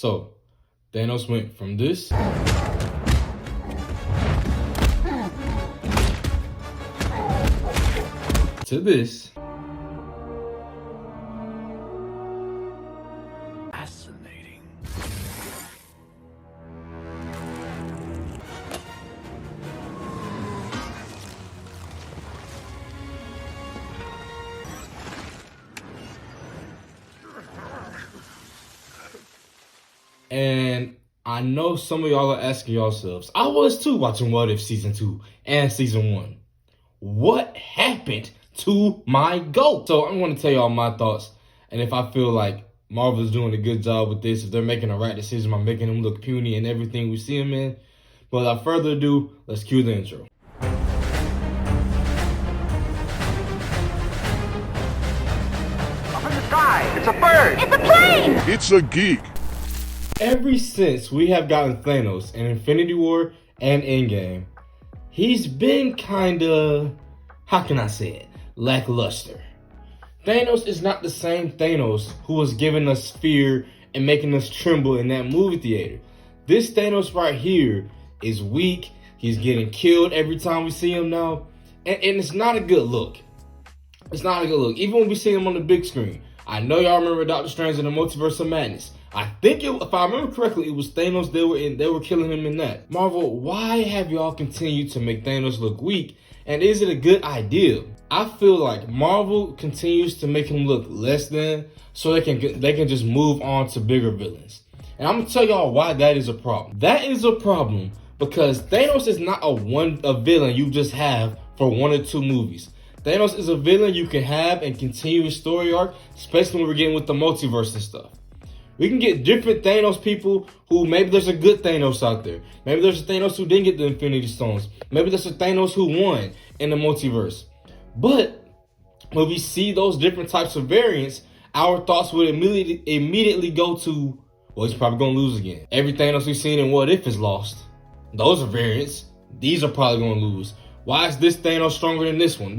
So, Thanos went from this to this. Fascinating. And I know some of y'all are asking yourselves, I was too watching What If Season 2 and Season 1. What happened to my GOAT? So I'm going to tell y'all my thoughts. And if I feel like Marvel's doing a good job with this, if they're making the right decision by making him look puny and everything we see him in. But without further ado, let's cue the intro. Up in the sky! It's a bird! It's a plane! It's a geek. Ever since we have gotten Thanos in Infinity War and Endgame, he's been kinda, how can I say it, lackluster. Thanos is not the same Thanos who was giving us fear and making us tremble in that movie theater. This Thanos right here is weak. He's getting killed every time we see him now. And it's not a good look. It's not a good look. Even when we see him on the big screen. I know y'all remember Doctor Strange in the Multiverse of Madness. I think, if I remember correctly, it was Thanos they were killing him in that. Marvel, why have y'all continued to make Thanos look weak? And is it a good idea? I feel like Marvel continues to make him look less than, so they can just move on to bigger villains. And I'm gonna tell y'all why that is a problem. That is a problem because Thanos is not a villain you just have for 1 or 2 movies. Thanos is a villain you can have and continue his story arc, especially when we're getting with the multiverse and stuff. We can get different Thanos people who, maybe there's a good Thanos out there. Maybe there's a Thanos who didn't get the Infinity Stones. Maybe there's a Thanos who won in the multiverse. But when we see those different types of variants, our thoughts would immediately go to, well, he's probably going to lose again. Every Thanos we've seen in What If is lost. Those are variants. These are probably going to lose. Why is this Thanos stronger than this one?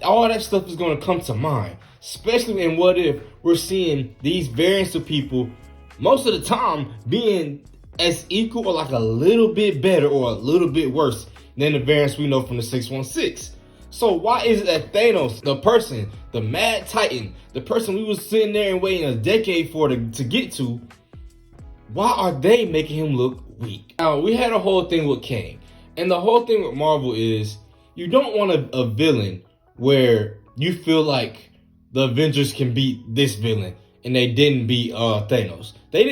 All that stuff is going to come to mind. Especially in What If, we're seeing these variants of people most of the time being as equal or like a little bit better or a little bit worse than the variants we know from the 616. So why is it that Thanos, the person, the Mad Titan, the person we was sitting there and waiting a decade for to get to, why are they making him look weak? Now, we had a whole thing with Kang. And the whole thing with Marvel is you don't want a villain where you feel like the Avengers can beat this villain and they didn't beat Thanos. They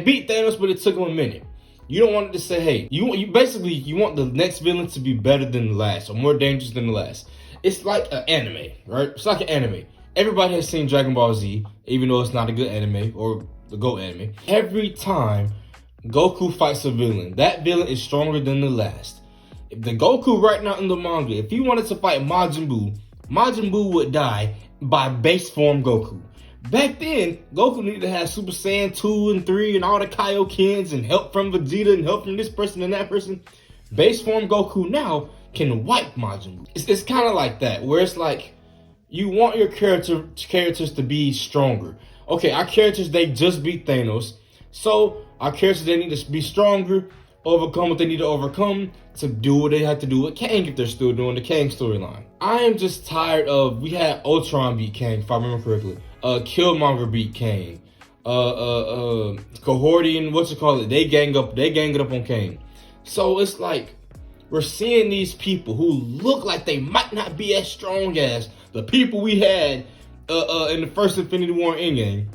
beat Thanos, but it took them a minute. You don't want it to say, hey, you want the next villain to be better than the last or more dangerous than the last. It's like an anime, right? It's like an anime. Everybody has seen Dragon Ball Z, even though it's not a good anime or the GOAT anime. Every time Goku fights a villain, that villain is stronger than the last. If the Goku right now in the manga, if he wanted to fight Majin Buu would die by base form Goku. Back then, Goku needed to have Super Saiyan 2 and 3 and all the Kaiokens and help from Vegeta and help from this person and that person. Base form Goku now can wipe Majin Buu. It's kind of like that, where it's like you want your characters to be stronger. Okay, our characters, they just beat Thanos. So our characters, they need to be stronger, overcome what they need to overcome to do what they have to do with Kang if they're still doing the Kang storyline. I am just tired of, we had Ultron beat Kang, if I remember correctly. Killmonger beat Kang. Cohorty and they ganged up on Kang. So it's like, we're seeing these people who look like they might not be as strong as the people we had in the first Infinity War Endgame.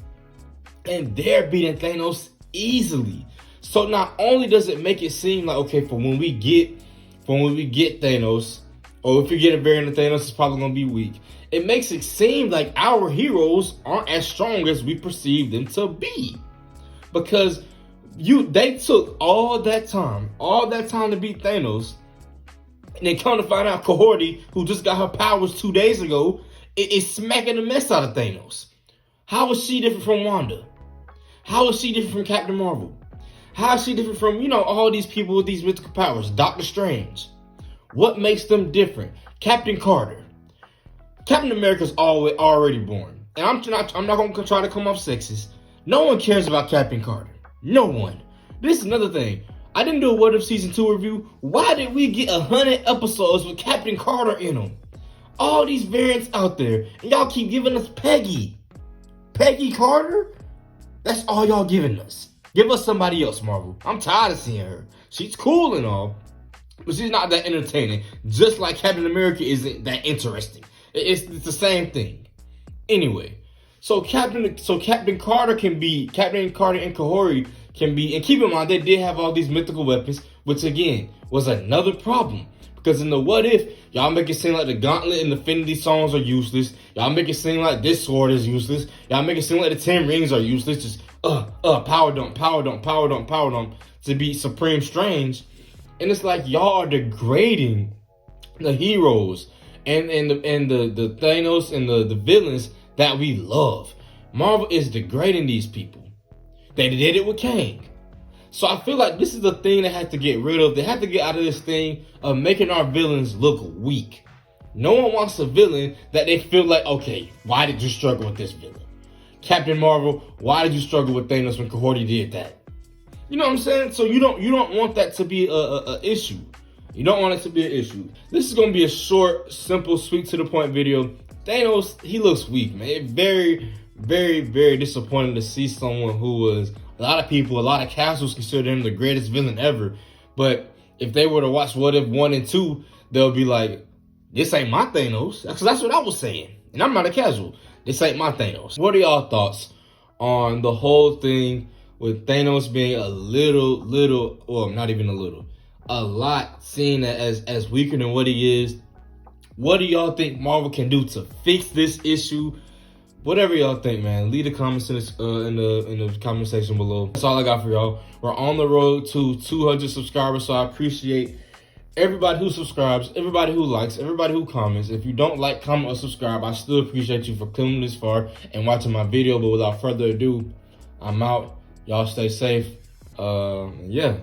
And they're beating Thanos easily. So not only does it make it seem like, okay, for when we get Thanos, or if we get a variant of Thanos, it's probably gonna be weak. It makes it seem like our heroes aren't as strong as we perceive them to be. Because they took all that time to beat Thanos, and then come to find out Cohorty, who just got her powers 2 days ago, is smacking the mess out of Thanos. How is she different from Wanda? How is she different from Captain Marvel? How is she different from, all these people with these mythical powers? Doctor Strange. What makes them different? Captain Carter. Captain America's already born. And I'm not going to try to come off sexist. No one cares about Captain Carter. No one. This is another thing. I didn't do a What If Season 2 review. Why did we get 100 episodes with Captain Carter in them? All these variants out there, and y'all keep giving us Peggy. Peggy Carter? That's all y'all giving us. Give us somebody else, Marvel. I'm tired of seeing her. She's cool and all, but she's not that entertaining. Just like Captain America isn't that interesting. It's the same thing. Anyway, so Captain Carter and Kahori can be, and keep in mind they did have all these mythical weapons, which again was another problem. Because in the What If, y'all make it seem like the Gauntlet and Infinity Songs are useless. Y'all make it seem like this sword is useless. Y'all make it seem like the 10 rings are useless. Just power dump to be Supreme Strange. And it's like y'all are degrading the heroes and the Thanos and the villains that we love. Marvel is degrading these people. They did it with Kang. So I feel like this is the thing they had to get rid of. They had to get out of this thing of making our villains look weak. No one wants a villain that they feel like, okay, why did you struggle with this villain? Captain Marvel, why did you struggle with Thanos when Kahori did that? You know what I'm saying? So you don't want that to be a issue. You don't want it to be an issue. This is gonna be a short, simple, sweet to the point video. Thanos, he looks weak, man. Very, very, very disappointing to see someone who was a lot of castles consider him the greatest villain ever. But if they were to watch What If 1 and 2, they'll be like, this ain't my Thanos. That's what I was saying. And I'm not a casual. This ain't my Thanos. What are y'all thoughts on the whole thing with Thanos being a lot seen as weaker than what he is? What do y'all think Marvel can do to fix this issue? Whatever y'all think, man, leave the comments in the comment section below. That's all I got for y'all. We're on the road to 200 subscribers, so I appreciate everybody who subscribes, everybody who likes, everybody who comments. If you don't like, comment, or subscribe, I still appreciate you for coming this far and watching my video. But without further ado, I'm out. Y'all stay safe. Yeah.